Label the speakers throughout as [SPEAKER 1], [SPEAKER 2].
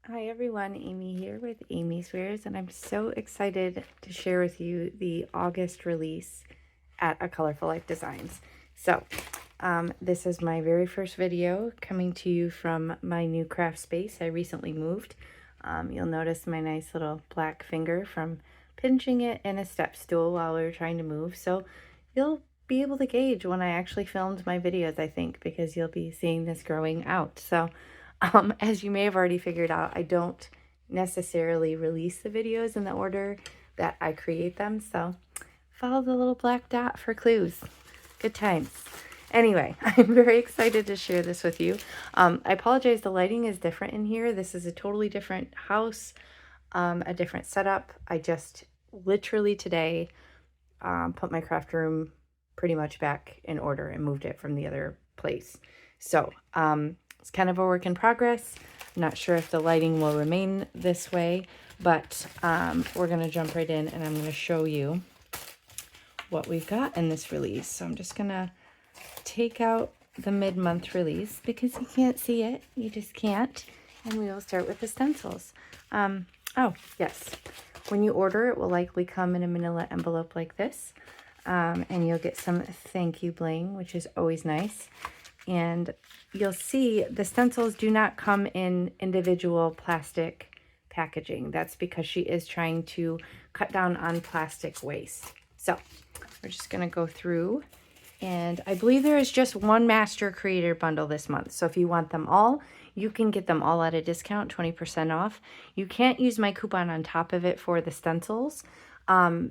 [SPEAKER 1] Hi everyone, Amy here with amyswares, and I'm so excited to share with you the August release at A Colorful Life Designs. So, this is my very first video coming to you from my new craft space. I recently moved. You'll notice my nice little black finger from pinching it in a step stool while we were trying to move. So, you'll be able to gauge when I actually filmed my videos, I think, because you'll be seeing this growing out. So, as you may have already figured out, I don't necessarily release the videos in the order that I create them, so follow the little black dot for clues. Good times. Anyway, I'm very excited to share this with you. I apologize, the lighting is different in here. This is a totally different house, a different setup. I just literally today put my craft room pretty much back in order and moved it from the other place. So, it's kind of a work in progress. I'm not sure if the lighting will remain this way, but we're going to jump right in and I'm going to show you what we've got in this release. So I'm just going to take out the mid-month release because you can't see it. You just can't. And we will start with the stencils. Oh, yes. When you order, it will likely come in a manila envelope like this. And you'll get some thank you bling, which is always nice. And you'll see the stencils do not come in individual plastic packaging. That's because she is trying to cut down on plastic waste. So we're just going to go through, and I believe there is just one master creator bundle this month. So if you want them all, you can get them all at a discount, 20% off. You can't use my coupon on top of it for the stencils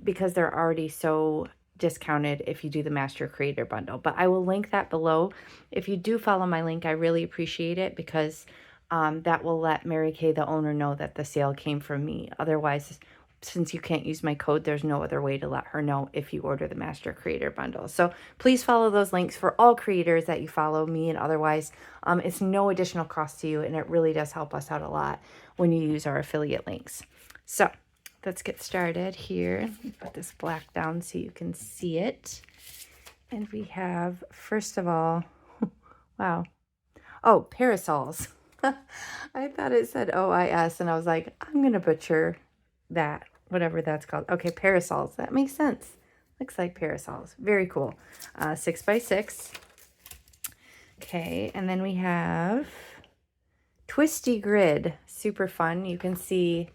[SPEAKER 1] because they're already so discounted if you do the master creator bundle, but I will link that below. If you do follow my link, I really appreciate it because that will let Mary Kay, the owner, know that the sale came from me. Otherwise, since you can't use my code, there's no other way to let her know if you order the master creator bundle. So please follow those links for all creators that you follow, me and otherwise. It's no additional cost to you, and it really does help us out a lot when you use our affiliate links. So let's get started here. Put this black down so you can see it. And we have, first of all, wow. Oh, parasols. I thought it said OIS, and I was like, I'm going to butcher that, whatever that's called. Okay, parasols. That makes sense. Looks like parasols. Very cool. 6x6. Okay, and then we have Twisty Grid. Super fun. You can see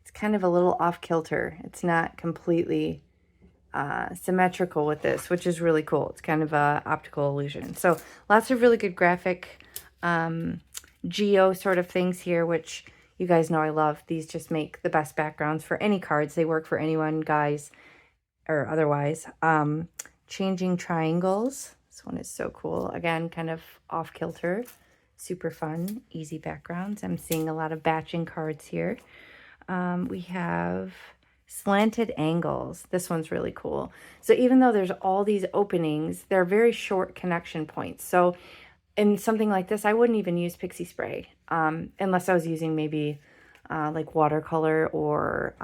[SPEAKER 1] it's kind of a little off kilter. It's not completely symmetrical with this, which is really cool. It's kind of a optical illusion. So lots of really good graphic geo sort of things here, which you guys know I love. These just make the best backgrounds for any cards. They work for anyone, guys, or otherwise. Changing triangles. This one is so cool. Again, kind of off kilter. Super fun, easy backgrounds. I'm seeing a lot of batching cards here. We have slanted angles. This one's really cool. So even though there's all these openings, they're very short connection points. So in something like this, I wouldn't even use pixie spray unless I was using maybe like watercolor or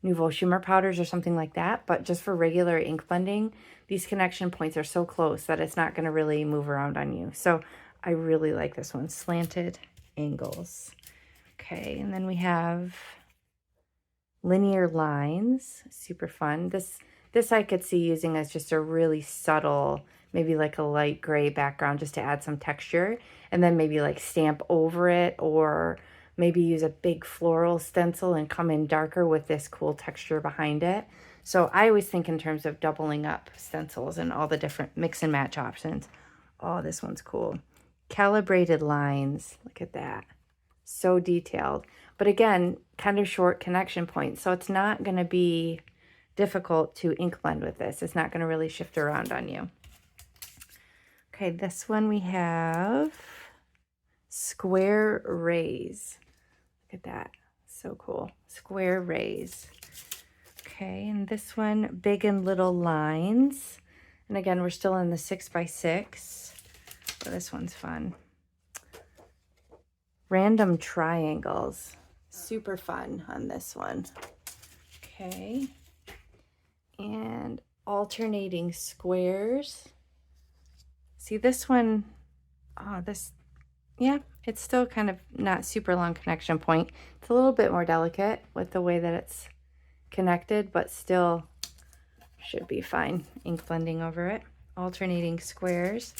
[SPEAKER 1] Nouveau shimmer powders or something like that. But just for regular ink blending, these connection points are so close that it's not going to really move around on you. So I really like this one, slanted angles. Okay, and then we have linear lines, super fun. This I could see using as just a really subtle, maybe like a light gray background just to add some texture, and then maybe like stamp over it, or maybe use a big floral stencil and come in darker with this cool texture behind it. So I always think in terms of doubling up stencils and all the different mix and match options. Oh, this one's cool. Calibrated lines, look at that. So detailed, but again, kind of short connection points. So it's not going to be difficult to ink blend with this. It's not going to really shift around on you. Okay, this one we have square rays. Look at that. So cool. Square rays. Okay, and this one, big and little lines. And again, we're still in the 6x6. Oh, this one's fun. Random triangles. Super fun on this one. Okay. And alternating squares. See this one, oh, this, yeah, It's still kind of not super long connection point. It's a little bit more delicate with the way that it's connected, but still should be fine. Ink blending over it. Alternating squares.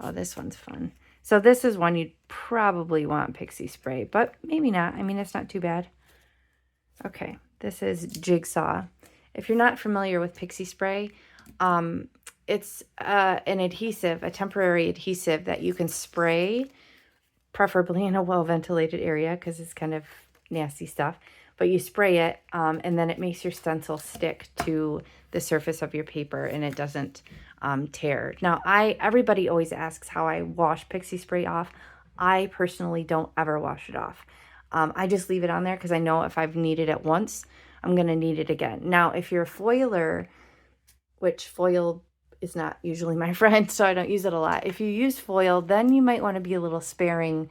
[SPEAKER 1] Oh, this one's fun. So this is one you'd probably want pixie spray, but maybe not. I mean, it's not too bad. Okay, this is Jigsaw. If you're not familiar with pixie spray, it's an adhesive, a temporary adhesive that you can spray, preferably in a well-ventilated area because it's kind of nasty stuff. But you spray it, and then it makes your stencil stick to the surface of your paper, and it doesn't tear. Now, everybody always asks how I wash pixie spray off. I personally don't ever wash it off. I just leave it on there because I know if I've needed it once, I'm going to need it again. Now, if you're a foiler, which foil is not usually my friend, so I don't use it a lot. If you use foil, then you might want to be a little sparing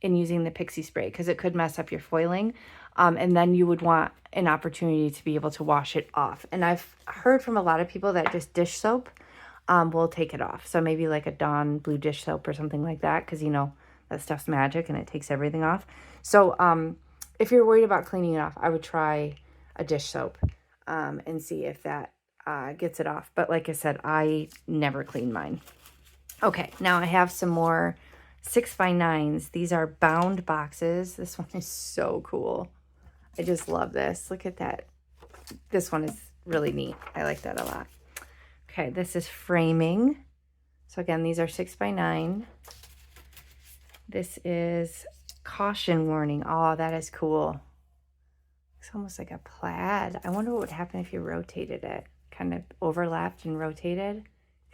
[SPEAKER 1] in using the pixie spray because it could mess up your foiling. And then you would want an opportunity to be able to wash it off. And I've heard from a lot of people that just dish soap will take it off. So maybe like a Dawn blue dish soap or something like that, because you know that stuff's magic and it takes everything off. So if you're worried about cleaning it off, I would try a dish soap and see if that gets it off. But like I said, I never clean mine. Okay, now I have some more 6x9s. These are bound boxes. This one is so cool. I just love this. Look at that. This one is really neat. I like that a lot. Okay, this is framing. So again, these are 6x9. This is caution warning. Oh, that is cool. It's almost like a plaid. I wonder what would happen if you rotated it. Kind of overlapped and rotated.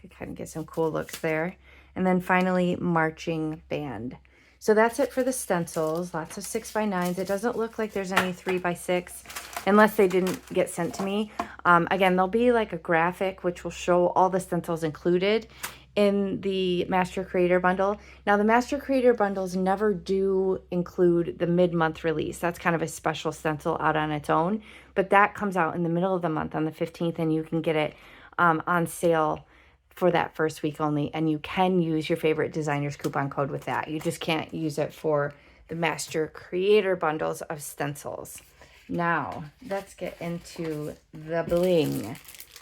[SPEAKER 1] Could kind of get some cool looks there. And then finally, marching band. So that's it for the stencils. Lots of 6x9s. It doesn't look like there's any 3x6 unless they didn't get sent to me. Again, there'll be like a graphic which will show all the stencils included in the Master Creator Bundle. Now, the Master Creator Bundles never do include the mid-month release. That's kind of a special stencil out on its own. But that comes out in the middle of the month on the 15th, and you can get it on sale for that first week only, and you can use your favorite designer's coupon code with that. You just can't use it for the Master Creator Bundles of stencils. Now, let's get into the bling,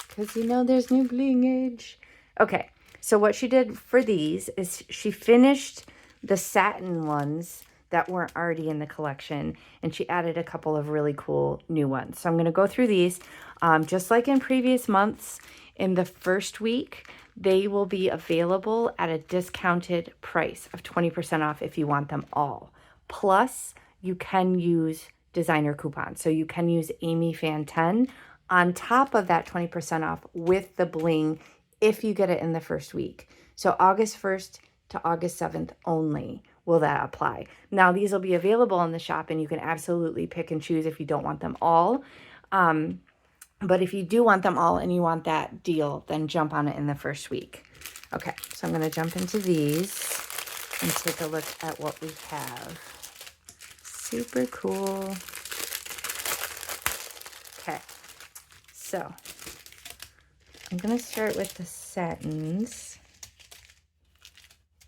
[SPEAKER 1] because you know there's new blingage. Okay, so what she did for these is she finished the satin ones that weren't already in the collection, and she added a couple of really cool new ones. So I'm going to go through these. Just like in previous months, in the first week, they will be available at a discounted price of 20% off if you want them all. Plus, you can use designer coupons. So you can use AmyFan10 on top of that 20% off with the bling if you get it in the first week. So August 1st to August 7th only will that apply. Now, these will be available in the shop, and you can absolutely pick and choose if you don't want them all. But if you do want them all and you want that deal, then jump on it in the first week. Okay, so I'm going to jump into these and take a look at what we have. Super cool. Okay, so I'm going to start with the satins,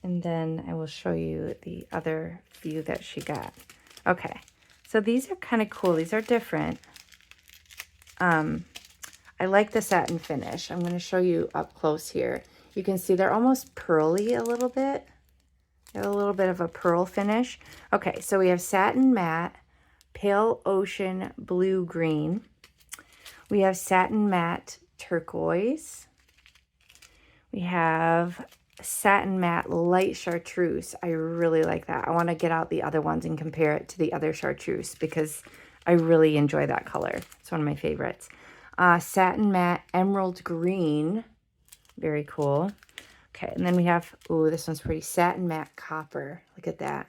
[SPEAKER 1] and then I will show you the other few that she got. Okay, so these are kind of cool. These are different. I like the satin finish. I'm going to show you up close here. You can see they're almost pearly a little bit. They have a little bit of a pearl finish. Okay, so we have satin matte, pale ocean blue green. We have satin matte turquoise. We have satin matte light chartreuse. I really like that. I want to get out the other ones and compare it to the other chartreuse because I really enjoy that color. It's one of my favorites. Satin matte emerald green. Very cool. Okay, and then we have, ooh, this one's pretty. Satin matte copper. Look at that.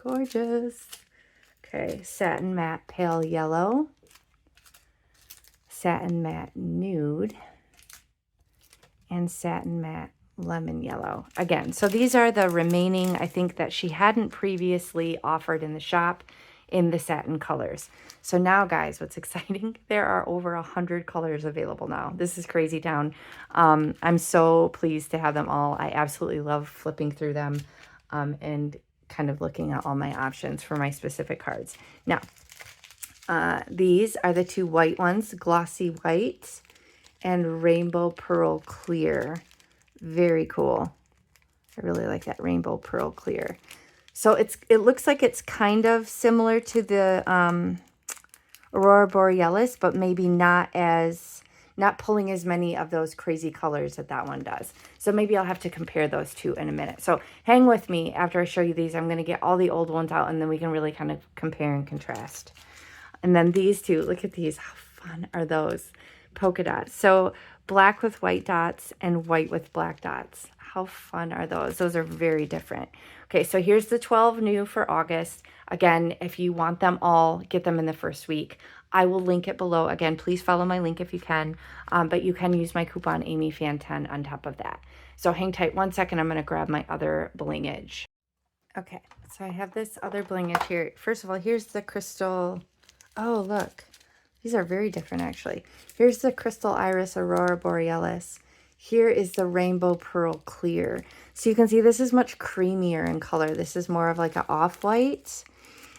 [SPEAKER 1] Gorgeous. Okay, satin matte pale yellow. Satin matte nude. And satin matte lemon yellow. Again, so these are the remaining, I think, that she hadn't previously offered in the shop in the satin colors. So now, guys, what's exciting, there are over 100 colors available now. This is crazy town. I'm so pleased to have them all. I absolutely love flipping through them and kind of looking at all my options for my specific cards. Now, these are the two white ones, Glossy White and Rainbow Pearl Clear. Very cool. I really like that Rainbow Pearl Clear. So it looks like it's kind of similar to the Aurora Borealis, but maybe not pulling as many of those crazy colors that one does. So maybe I'll have to compare those two in a minute. So hang with me after I show you these. I'm going to get all the old ones out, and then we can really kind of compare and contrast. And then these two, look at these. How fun are those? Polka dots. So black with white dots and white with black dots. How fun are those? Those are very different. Okay, so here's the 12 new for August. Again, if you want them all, get them in the first week. I will link it below. Again, please follow my link if you can, but you can use my coupon AmyFan10 on top of that. So hang tight 1 second. I'm going to grab my other blingage. Okay, so I have this other blingage here. First of all, here's the crystal. Oh, look. These are very different, actually. Here's the Crystal Iris Aurora Borealis. Here is the Rainbow Pearl Clear. So you can see this is much creamier in color. This is more of like an off-white.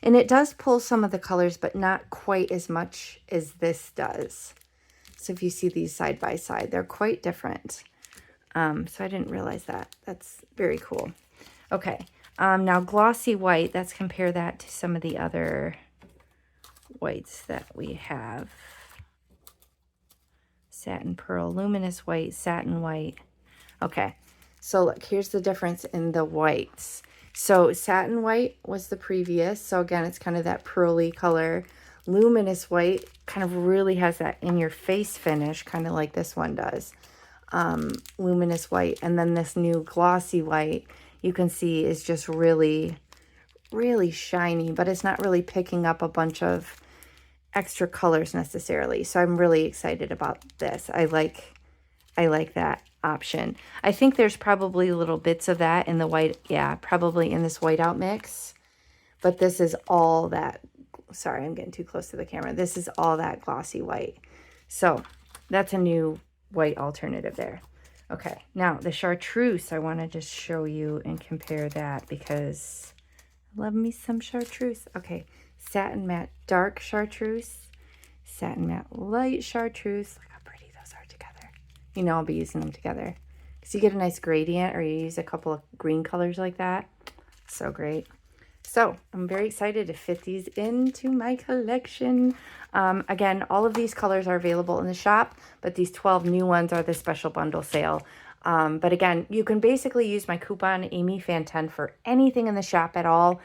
[SPEAKER 1] And it does pull some of the colors, but not quite as much as this does. So if you see these side by side, they're quite different. So I didn't realize that. That's very cool. Okay. Now Glossy White, let's compare that to some of the other whites that we have. Satin Pearl, Luminous White, Satin White. Okay, so look, here's the difference in the whites. So Satin White was the previous. So again, it's kind of that pearly color. Luminous White kind of really has that in-your-face finish, kind of like this one does. Luminous White. And then this new Glossy White, you can see is just really, really shiny, but it's not really picking up a bunch of extra colors necessarily. So I'm really excited about this. I like that option. I think there's probably little bits of that in the white. Yeah, probably in this whiteout mix. But this is all that. Sorry, I'm getting too close to the camera. This is all that Glossy White. So that's a new white alternative there. Okay, now the chartreuse, I want to just show you and compare that because I love me some chartreuse. Okay, Satin Matte Dark Chartreuse, Satin Matte Light Chartreuse. Look how pretty those are together. You know I'll be using them together because you get a nice gradient, or you use a couple of green colors like that. So great. So I'm very excited to fit these into my collection. Again, all of these colors are available in the shop, but these 12 new ones are the special bundle sale. But again, you can basically use my coupon AmyFan10 for anything in the shop at all,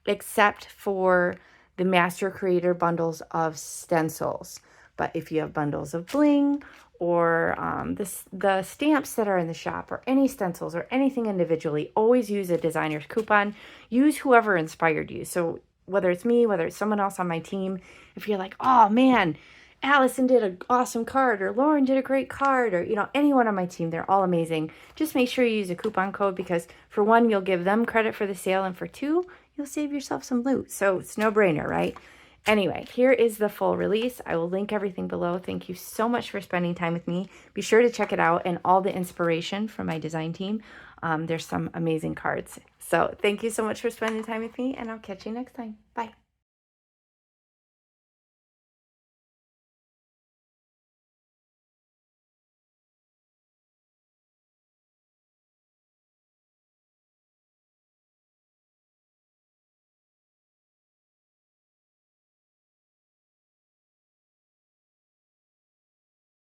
[SPEAKER 1] except for the Master Creator bundles of Stencils. But if you have bundles of Bling or the stamps that are in the shop, or any stencils or anything individually, always use a designer's coupon. Use whoever inspired you. So whether it's me, whether it's someone else on my team, if you're like, oh man, Allison did an awesome card, or Lauren did a great card, or, you know, anyone on my team, they're all amazing. Just make sure you use a coupon code because for one, you'll give them credit for the sale, and for two, you'll save yourself some loot. So it's no brainer, right? Anyway, here is the full release. I will link everything below. Thank you so much for spending time with me. Be sure to check it out, and all the inspiration from my design team. There's some amazing cards. So thank you so much for spending time with me, and I'll catch you next time. Bye.